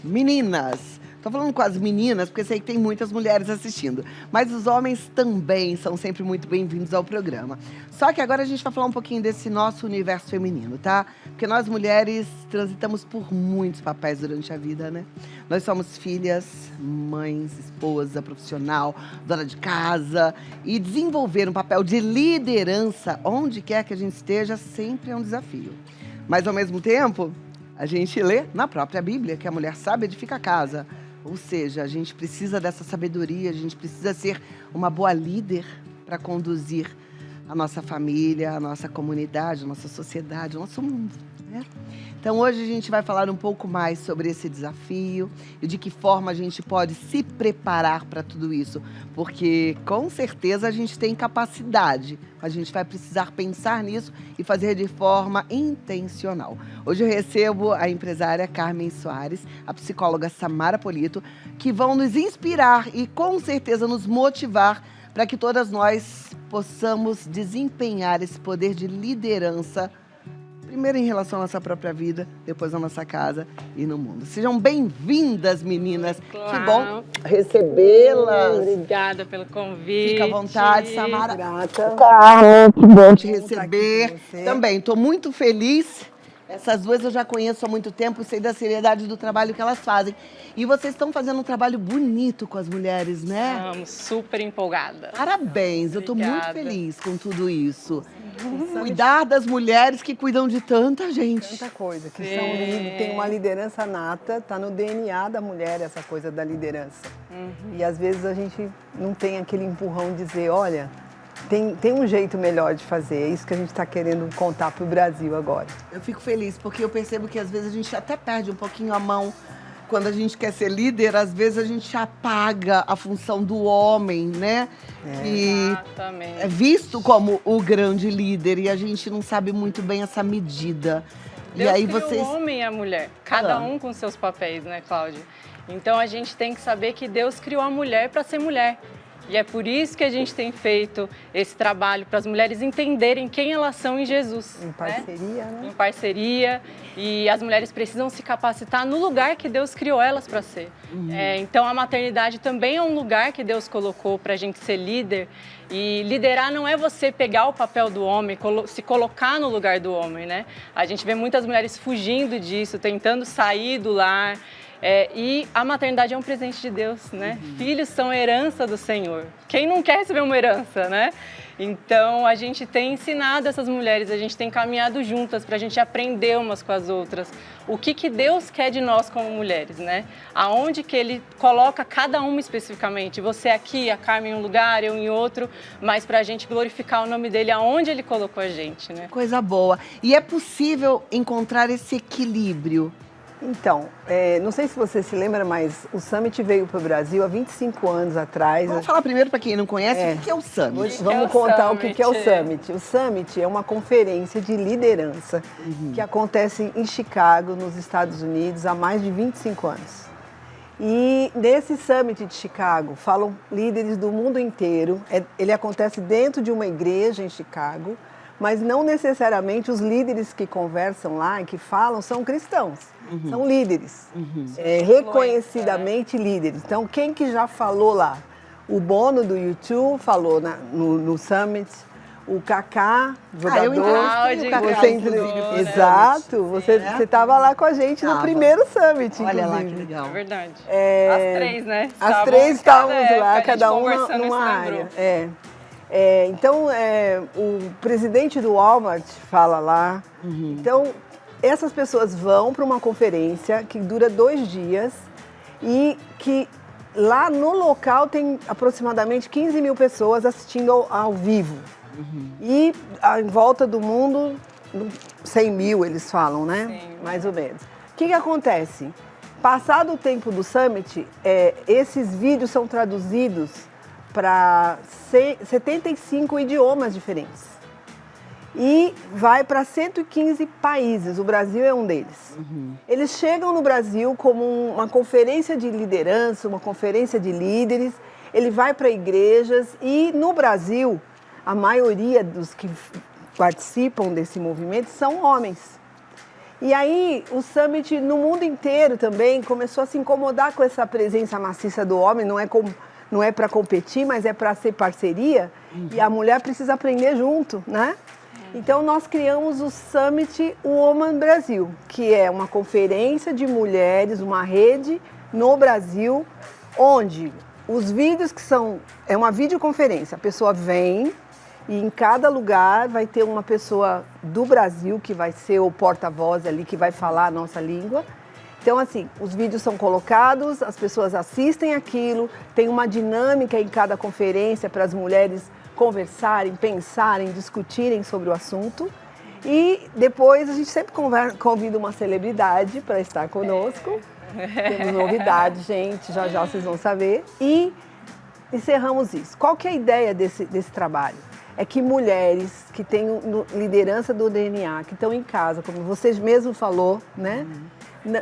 Meninas, tô falando com as meninas porque sei que tem muitas mulheres assistindo, mas os homens também são sempre muito bem-vindos ao programa. Só que agora a gente vai falar um pouquinho desse nosso universo feminino, tá? Porque nós mulheres transitamos por muitos papéis durante a vida, né? Nós somos filhas, mães, esposa, profissional, dona de casa, e desenvolver um papel de liderança onde quer que a gente esteja sempre é um desafio. Mas ao mesmo tempo, a gente lê na própria Bíblia que a mulher sábia edifica a casa. Ou seja, a gente precisa dessa sabedoria, a gente precisa ser uma boa líder para conduzir a nossa família, a nossa comunidade, a nossa sociedade, o nosso mundo, né? Então hoje a gente vai falar um pouco mais sobre esse desafio e de que forma a gente pode se preparar para tudo isso. Porque com certeza a gente tem capacidade, a gente vai precisar pensar nisso e fazer de forma intencional. Hoje eu recebo a empresária Carmen Soares, a psicóloga Samara Polito, que vão nos inspirar e com certeza nos motivar para que todas nós possamos desempenhar esse poder de liderança, primeiro em relação à nossa própria vida, depois à nossa casa e no mundo. Sejam bem-vindas, meninas. Claro. Que bom recebê-las. Obrigada pelo convite. Fica à vontade, Samara. Grata. Carmen, que bom te Bom estar receber. aqui com você. Também, estou muito feliz. Essas duas eu já conheço há muito tempo e sei da seriedade do trabalho que elas fazem. E vocês estão fazendo um trabalho bonito com as mulheres, né? Estamos super empolgada. Parabéns, eu estou muito Obrigada. feliz com tudo isso. Cuidar das mulheres que cuidam de tanta gente. Tanta coisa, que Sim. são tem uma liderança nata, tá no DNA da mulher essa coisa da liderança. E às vezes a gente não tem aquele empurrão de dizer, olha, tem um jeito melhor de fazer. É isso que a gente está querendo contar para o Brasil agora. Eu fico feliz porque eu percebo que às vezes a gente até perde um pouquinho a mão. Quando a gente quer ser líder, às vezes a gente apaga a função do homem, né? Que Exatamente. é visto como o grande líder e a gente não sabe muito bem essa medida. Deus e aí criou vocês... o homem e a mulher, cada um com seus papéis, né, Cláudia? Então a gente tem que saber que Deus criou a mulher para ser mulher. E é por isso que a gente tem feito esse trabalho para as mulheres entenderem quem elas são em Jesus. Em parceria, né? Em parceria. E as mulheres precisam se capacitar no lugar que Deus criou elas para ser. Então a maternidade também é um lugar que Deus colocou para a gente ser líder. E liderar não é você pegar o papel do homem, se colocar no lugar do homem, né? A gente vê muitas mulheres fugindo disso, tentando sair do lar. E a maternidade é um presente de Deus, né? Filhos são herança do Senhor. Quem não quer receber uma herança, né? Então, a gente tem ensinado essas mulheres, a gente tem caminhado juntas para a gente aprender umas com as outras. O que Deus quer de nós como mulheres, né? Aonde que Ele coloca cada uma especificamente. Você aqui, a Carmen em um lugar, eu em outro, mas para a gente glorificar o nome dEle aonde Ele colocou a gente, né? Coisa boa. E é possível encontrar esse equilíbrio? Então, não sei se você se lembra, mas o Summit veio para o Brasil há 25 anos atrás. Vamos falar primeiro para quem não conhece o que é o Summit. Vamos contar o que é o Summit. O Summit é uma conferência de liderança que acontece em Chicago, nos Estados Unidos, há mais de 25 anos. E nesse Summit de Chicago falam líderes do mundo inteiro. Ele acontece dentro de uma igreja em Chicago, mas não necessariamente os líderes que conversam lá e que falam são cristãos. São líderes, reconhecidamente líderes. Então, quem que já falou lá? O Bono do YouTube falou no Summit, o Kaká, jogador. Eu Kaká, Exato, você estava lá com a gente no primeiro Summit, Olha inclusive. lá que legal. É verdade. As três, né? As três estávamos lá, a gente cada uma conversando, numa se área. lembrou. Então, o presidente do Walmart fala lá. Então, essas pessoas vão para uma conferência que dura 2 dias e que lá no local tem aproximadamente 15 mil pessoas assistindo ao vivo. E em volta do mundo, 100 mil eles falam, né? Sim. Mais ou menos. O que acontece? Passado o tempo do Summit, esses vídeos são traduzidos para 75 idiomas diferentes. E vai para 115 países, o Brasil é um deles. Eles chegam no Brasil como uma conferência de liderança, uma conferência de líderes, ele vai para igrejas e no Brasil, a maioria dos que participam desse movimento são homens. E aí, o Summit, no mundo inteiro também, começou a se incomodar com essa presença maciça do homem. Não é para competir, mas é para ser parceria. E a mulher precisa aprender junto, né? Então, nós criamos o Summit Woman Brasil, que é uma conferência de mulheres, uma rede no Brasil, onde os vídeos é uma videoconferência. A pessoa vem e em cada lugar vai ter uma pessoa do Brasil que vai ser o porta-voz ali, que vai falar a nossa língua. Então, assim, os vídeos são colocados, as pessoas assistem aquilo, tem uma dinâmica em cada conferência para as mulheres conversarem, pensarem, discutirem sobre o assunto. E depois a gente sempre convida uma celebridade para estar conosco. Temos novidades, gente, já já vocês vão saber. E encerramos isso. Qual que é a ideia desse trabalho? É que mulheres que têm liderança do DNA, que estão em casa, como vocês mesmo falou, né?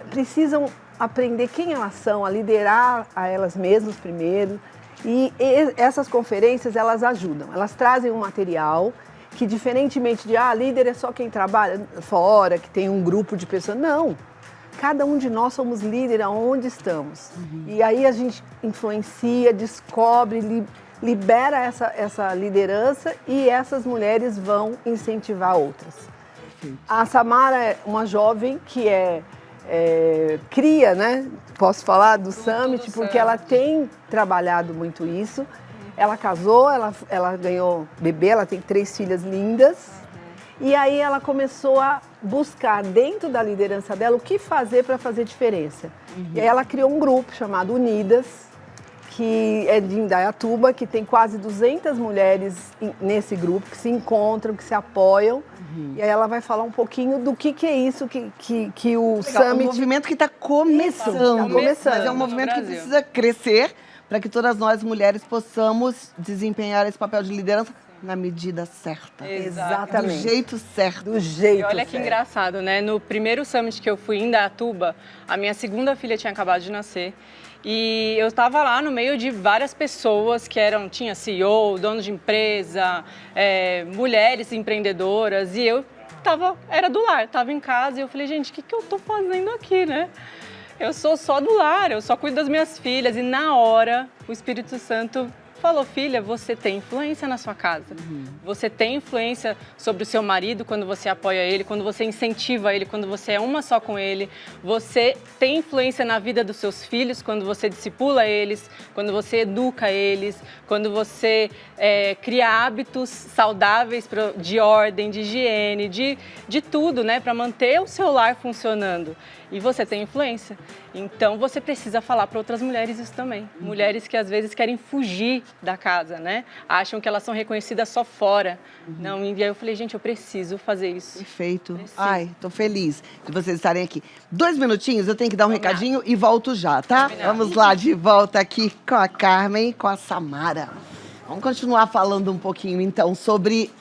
Precisam aprender quem elas são, a liderar a elas mesmas primeiro. E essas conferências, elas ajudam. Elas trazem um material que, diferentemente de, líder é só quem trabalha fora, que tem um grupo de pessoas. Não. Cada um de nós somos líder aonde estamos. E aí a gente influencia, descobre, libera essa liderança e essas mulheres vão incentivar outras. A Samara é uma jovem que cria, né? Posso falar do Summit, porque ela tem trabalhado muito isso. Ela casou, ela ganhou bebê, ela tem 3 filhas lindas. E aí ela começou a buscar dentro da liderança dela o que fazer para fazer diferença. E aí ela criou um grupo chamado Unidas, que é de Indaiatuba, que tem quase 200 mulheres nesse grupo, que se encontram, que se apoiam. E aí ela vai falar um pouquinho do que é isso que o Summit... É um movimento que está começando. Mas é um movimento que precisa crescer para que todas nós, mulheres, possamos desempenhar esse papel de liderança na medida certa. Exatamente. Do jeito certo. Do jeito certo. E olha que engraçado, né? No primeiro Summit que eu fui em Indaiatuba, a minha segunda filha tinha acabado de nascer. E eu estava lá no meio de várias pessoas que tinha CEO, donos de empresa, mulheres empreendedoras. E eu era do lar, estava em casa e eu falei, gente, o que eu estou fazendo aqui, né? Eu sou só do lar, eu só cuido das minhas filhas. E na hora, o Espírito Santo falou, filha, você tem influência na sua casa. Você tem influência sobre o seu marido quando você apoia ele, quando você incentiva ele, quando você é uma só com ele. Você tem influência na vida dos seus filhos quando você discipula eles, quando você educa eles, quando você cria hábitos saudáveis de ordem, de higiene, de tudo, né, para manter o seu lar funcionando. E você tem influência. Então, você precisa falar para outras mulheres isso também. Mulheres que, às vezes, querem fugir da casa, né? Acham que elas são reconhecidas só fora. Não, e aí eu falei, gente, eu preciso fazer isso. Perfeito. Ai, tô feliz de vocês estarem aqui. 2 minutinhos, eu tenho que dar um recadinho e volto já, tá? Vamos lá, de volta aqui com a Carmen e com a Samara. Vamos continuar falando um pouquinho, então, sobre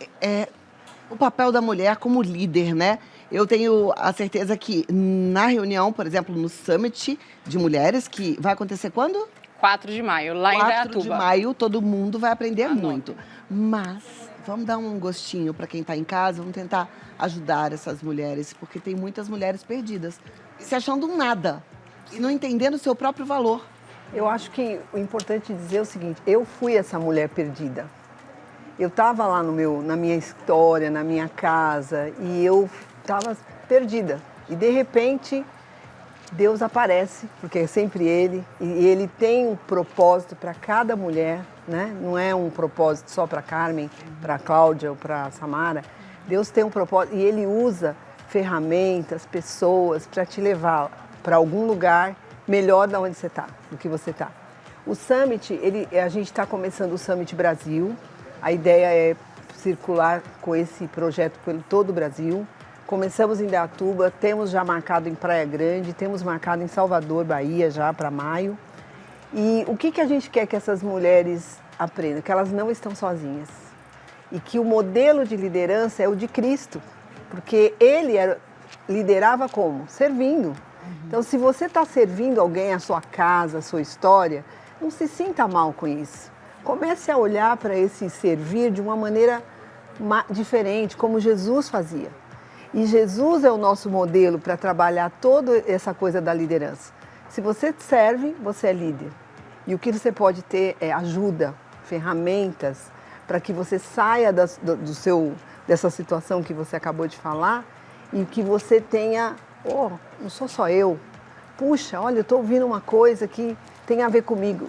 o papel da mulher como líder, né? Eu tenho a certeza que na reunião, por exemplo, no Summit de Mulheres, que vai acontecer quando? 4 de maio, lá em Indaiatuba. 4 de maio, todo mundo vai aprender muito. Mas vamos dar um gostinho para quem está em casa, vamos tentar ajudar essas mulheres, porque tem muitas mulheres perdidas, se achando um nada e não entendendo o seu próprio valor. Eu acho que o importante dizer é o seguinte, eu fui essa mulher perdida. Eu estava lá na minha história, na minha casa, e eu estava perdida. E, de repente, Deus aparece, porque é sempre Ele, e Ele tem um propósito para cada mulher, né? Não é um propósito só para Carmen, para Cláudia ou para Samara. Deus tem um propósito e Ele usa ferramentas, pessoas para te levar para algum lugar melhor da onde você está, do que você está. O Summit, a gente está começando o Summit Brasil. A ideia é circular com esse projeto por todo o Brasil. Começamos em Indaiatuba, temos já marcado em Praia Grande, temos marcado em Salvador, Bahia, já para maio. E o que a gente quer que essas mulheres aprendam? Que elas não estão sozinhas. E que o modelo de liderança é o de Cristo. Porque Ele liderava como? Servindo. Então, se você está servindo alguém, a sua casa, a sua história, não se sinta mal com isso. Comece a olhar para esse servir de uma maneira diferente, como Jesus fazia. E Jesus é o nosso modelo para trabalhar toda essa coisa da liderança. Se você serve, você é líder. E o que você pode ter é ajuda, ferramentas, para que você saia dessa situação que você acabou de falar e que você tenha, não sou só eu, puxa, olha, eu estou ouvindo uma coisa que tem a ver comigo.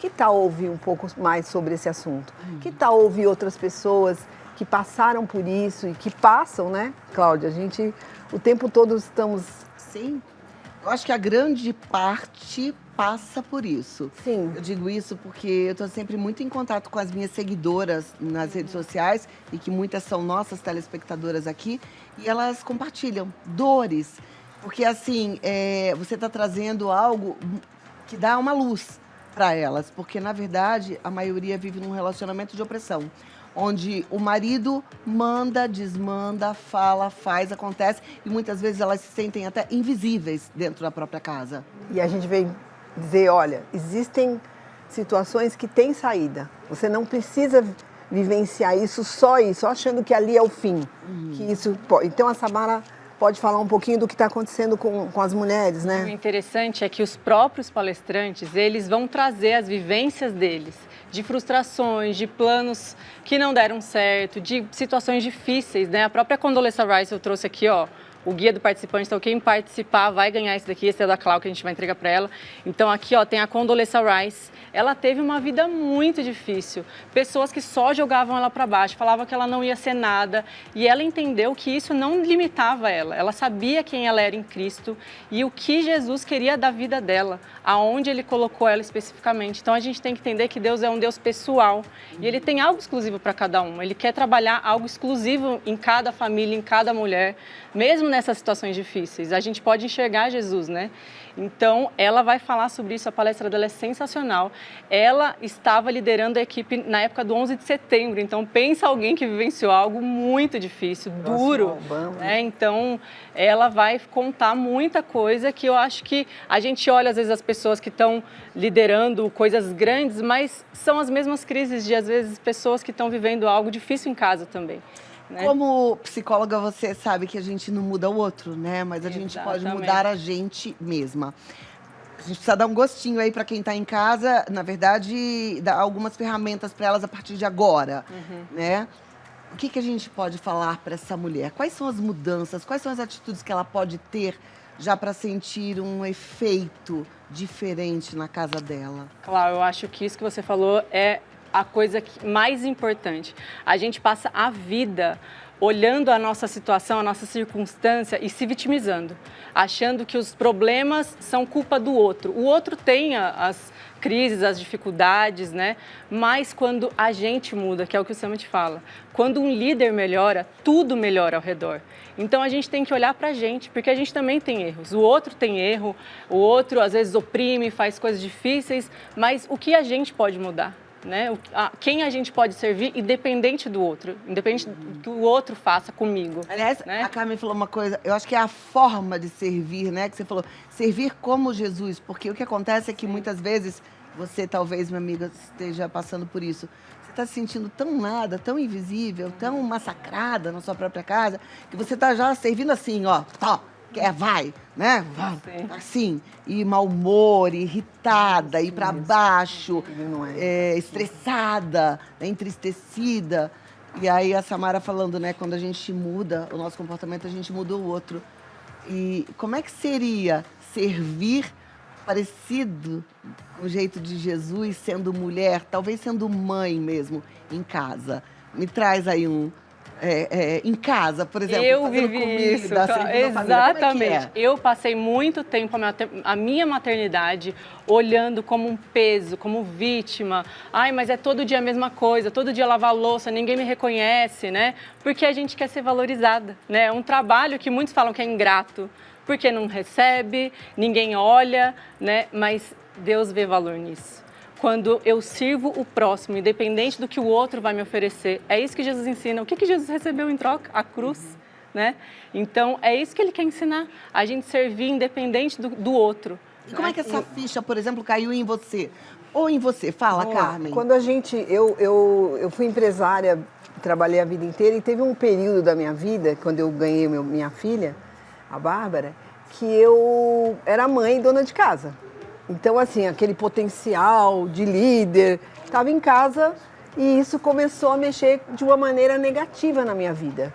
Que tal ouvir um pouco mais sobre esse assunto? Que tal ouvir outras pessoas que passaram por isso e que passam, né, Cláudia? A gente, o tempo todo estamos... Sim, eu acho que a grande parte passa por isso. Sim. Eu digo isso porque eu estou sempre muito em contato com as minhas seguidoras nas redes sociais e que muitas são nossas telespectadoras aqui e elas compartilham dores, porque assim, você está trazendo algo que dá uma luz para elas, porque na verdade a maioria vive num relacionamento de opressão, onde o marido manda, desmanda, fala, faz, acontece e muitas vezes elas se sentem até invisíveis dentro da própria casa. E a gente vem dizer, olha, existem situações que têm saída. Você não precisa vivenciar isso, só achando que ali é o fim. Que isso pode... Então a Samara pode falar um pouquinho do que está acontecendo com as mulheres, né? O interessante é que os próprios palestrantes, eles vão trazer as vivências deles, de frustrações, de planos que não deram certo, de situações difíceis, né? A própria Condoleezza Rice eu trouxe aqui, o guia do participante, então quem participar vai ganhar esse daqui, esse é da Cláudia que a gente vai entregar para ela. Então aqui, tem a Condoleezza Rice. Ela teve uma vida muito difícil. Pessoas que só jogavam ela para baixo, falavam que ela não ia ser nada. E ela entendeu que isso não limitava ela. Ela sabia quem ela era em Cristo e o que Jesus queria da vida dela, aonde Ele colocou ela especificamente. Então a gente tem que entender que Deus é um Deus pessoal e Ele tem algo exclusivo para cada um. Ele quer trabalhar algo exclusivo em cada família, em cada mulher, mesmo nessas situações difíceis. A gente pode enxergar Jesus, né? Então, ela vai falar sobre isso, a palestra dela é sensacional. Ela estava liderando a equipe na época do 11 de setembro, então pensa alguém que vivenciou algo muito difícil, duro, né? Então, ela vai contar muita coisa que eu acho que a gente olha às vezes as pessoas que estão liderando coisas grandes, mas são as mesmas crises de às vezes pessoas que estão vivendo algo difícil em casa também. Né? Como psicóloga, você sabe que a gente não muda o outro, né? Mas a gente pode mudar a gente mesma. A gente precisa dar um gostinho aí para quem está em casa, na verdade, dar algumas ferramentas para elas a partir de agora, né? O que a gente pode falar para essa mulher? Quais são as mudanças, quais são as atitudes que ela pode ter já para sentir um efeito diferente na casa dela? Claro, eu acho que isso que você falou é a coisa mais importante. A gente passa a vida olhando a nossa situação, a nossa circunstância e se vitimizando, achando que os problemas são culpa do outro. O outro tem as crises, as dificuldades, né? Mas quando a gente muda, que é o que o Summit fala, quando um líder melhora, tudo melhora ao redor. Então a gente tem que olhar pra gente, porque a gente também tem erros. O outro tem erro, o outro às vezes oprime, faz coisas difíceis, mas o que a gente pode mudar? Né? Quem a gente pode servir independente do outro, independente do que o outro faça comigo. Aliás, né? A Carmen falou uma coisa, eu acho que é a forma de servir, né? Que você falou, servir como Jesus, porque o que acontece é que muitas vezes, você talvez, minha amiga, esteja passando por isso, você está se sentindo tão nada, tão invisível, tão massacrada na sua própria casa, que você está já servindo assim, vai, né? Assim, e mau humor, irritada, ir para baixo, estressada, entristecida. E aí a Samara falando, né? Quando a gente muda o nosso comportamento, a gente muda o outro. E como é que seria servir parecido com o jeito de Jesus, sendo mulher, talvez sendo mãe mesmo, em casa? Me traz aí em casa, por exemplo, eu fazendo vivi comida, isso, exatamente. Eu passei muito tempo a minha maternidade olhando como um peso, como vítima. Ai, mas é todo dia a mesma coisa, todo dia lavar louça, ninguém me reconhece, né? Porque a gente quer ser valorizada, né? É um trabalho que muitos falam que é ingrato, porque não recebe, ninguém olha, né? Mas Deus vê valor nisso. Quando eu sirvo o próximo, independente do que o outro vai me oferecer. É isso que Jesus ensina. O que Jesus recebeu em troca? A cruz, né? Então, é isso que ele quer ensinar. A gente servir independente do outro. E como é que essa ficha, por exemplo, caiu em você? Ou em você? Fala, Carmen. Quando a gente... Eu fui empresária trabalhei a vida inteira e teve um período da minha vida, quando eu ganhei minha filha, a Bárbara, que eu era mãe e dona de casa. Então, assim, aquele potencial de líder, estava em casa e isso começou a mexer de uma maneira negativa na minha vida.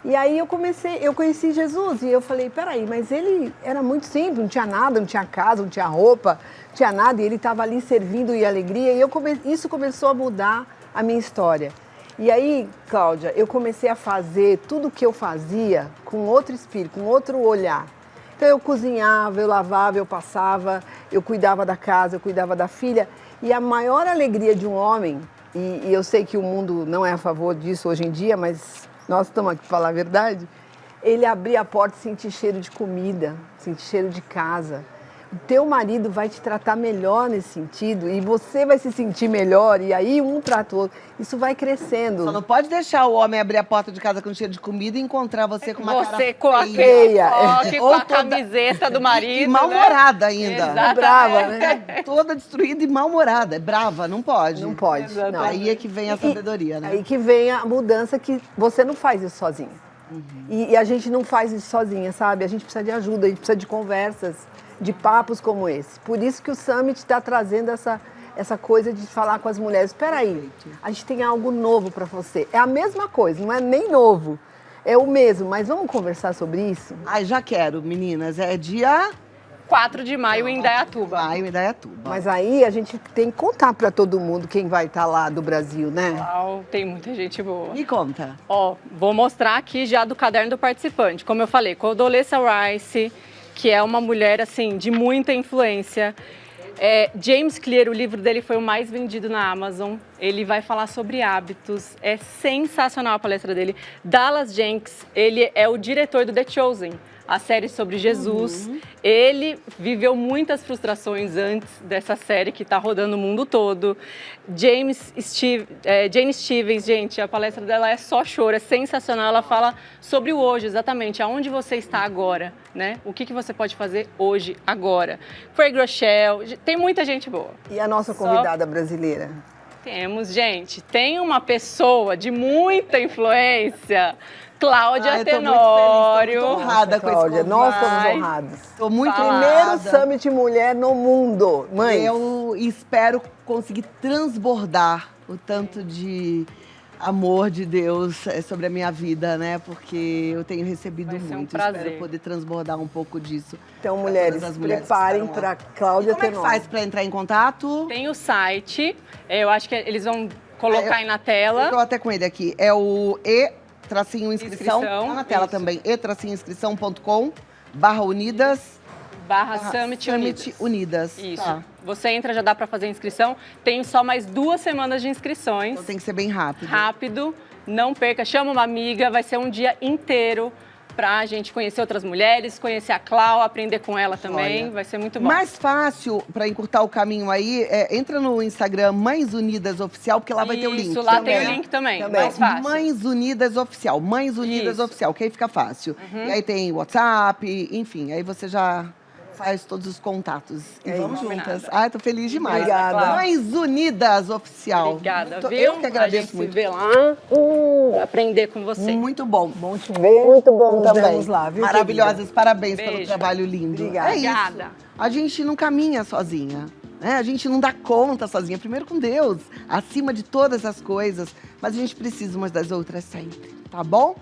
E aí eu conheci Jesus e eu falei, peraí, mas ele era muito simples, não tinha nada, não tinha casa, não tinha roupa, não tinha nada, e ele estava ali servindo e alegria, e isso começou a mudar a minha história. E aí, Cláudia, eu comecei a fazer tudo o que eu fazia com outro espírito, com outro olhar. Então eu cozinhava, eu lavava, eu passava, eu cuidava da casa, eu cuidava da filha, e a maior alegria de um homem, e eu sei que o mundo não é a favor disso hoje em dia, mas nós estamos aqui para falar a verdade, ele abrir a porta e sentir cheiro de comida, sentir cheiro de casa. O teu marido vai te tratar melhor nesse sentido e você vai se sentir melhor e aí um trata o outro. Isso vai crescendo. Só não pode deixar o homem abrir a porta de casa com cheiro de comida e encontrar você com uma cara Você com a feia. com a camiseta do marido, e mal-humorada ainda. Exatamente. Brava, né? Toda destruída e mal-humorada. É brava, não pode. Não pode. Não. Aí é que vem a sabedoria, né? Aí que vem a mudança que você não faz isso sozinha. E a gente não faz isso sozinha, sabe? A gente precisa de ajuda, a gente precisa de conversas, de papos como esse. Por isso que o Summit está trazendo essa coisa de falar com as mulheres. Espera aí, a gente tem algo novo para você. É a mesma coisa, não é nem novo. É o mesmo, mas vamos conversar sobre isso? Ai, já quero, meninas. É dia 4 de maio em Indaiatuba. maio em Indaiatuba. Mas aí a gente tem que contar para todo mundo quem vai estar lá do Brasil, né? Uau, tem muita gente boa. Me conta. Ó, vou mostrar aqui já do caderno do participante. Como eu falei, Condoleezza Rice, que é uma mulher, assim, de muita influência. James Clear, o livro dele foi o mais vendido na Amazon. Ele vai falar sobre hábitos. É sensacional a palestra dele. Dallas Jenkins, ele é o diretor do The Chosen, a série sobre Jesus. Ele viveu muitas frustrações antes dessa série que está rodando o mundo todo. Jane Stevens, gente, a palestra dela é só choro, é sensacional. Ela fala sobre o hoje, exatamente, aonde você está agora, né? O que você pode fazer hoje, agora. Craig Rochelle, tem muita gente boa. E a nossa convidada brasileira? Temos, gente, tem uma pessoa de muita influência, Cláudia Tenório. Estou muito honrada com esse Cláudia, convite. nós estamos honrados. Estou muito Primeiro honrada. Summit Mulher no mundo. Mãe, Eu espero conseguir transbordar o tanto de amor de Deus sobre a minha vida, né? Porque eu tenho recebido Vai ser um muito. prazer. Espero poder transbordar um pouco disso. então, pra mulheres, todas as mulheres preparem que estão lá. para Cláudia E como é que Tenório. faz para entrar em contato? Tem o site, eu acho que eles vão colocar aí na tela. Estou até com ele aqui. É o e-inscrição. Inscrição, Tá na tela isso. também. e-inscrição.com/unidas. Summit Unidas. Unidas. Isso. Tá. Você entra, já dá para fazer inscrição. Tem só mais 2 semanas de inscrições. Então tem que ser bem rápido. Rápido, não perca, chama uma amiga, vai ser um dia inteiro pra gente conhecer outras mulheres, conhecer a Clau, aprender com ela também, Olha, vai ser muito bom. Mais fácil para encurtar o caminho aí, entra no Instagram Mães Unidas Oficial, porque lá vai ter o link. Isso, lá também. tem o link também, Também. mais fácil. Mães Unidas Oficial, Mães Unidas Isso. Oficial, que aí fica fácil. E aí tem WhatsApp, enfim, aí você já faz todos os contatos. E vamos isso. juntas. Ai, tô feliz demais. Obrigada. Mães Unidas Oficial. Obrigada, Muito- viu? Eu que A agradeço gente muito. se vê lá, aprender com você. Muito bom. Bom te ver. Muito bom Nos também. vemos lá, viu, Maravilhosas, parabéns pelo Beijo. trabalho lindo. Obrigada. É isso. Obrigada. A gente não caminha sozinha, né? A gente não dá conta sozinha. Primeiro com Deus, acima de todas as coisas. Mas a gente precisa umas das outras sempre, tá bom?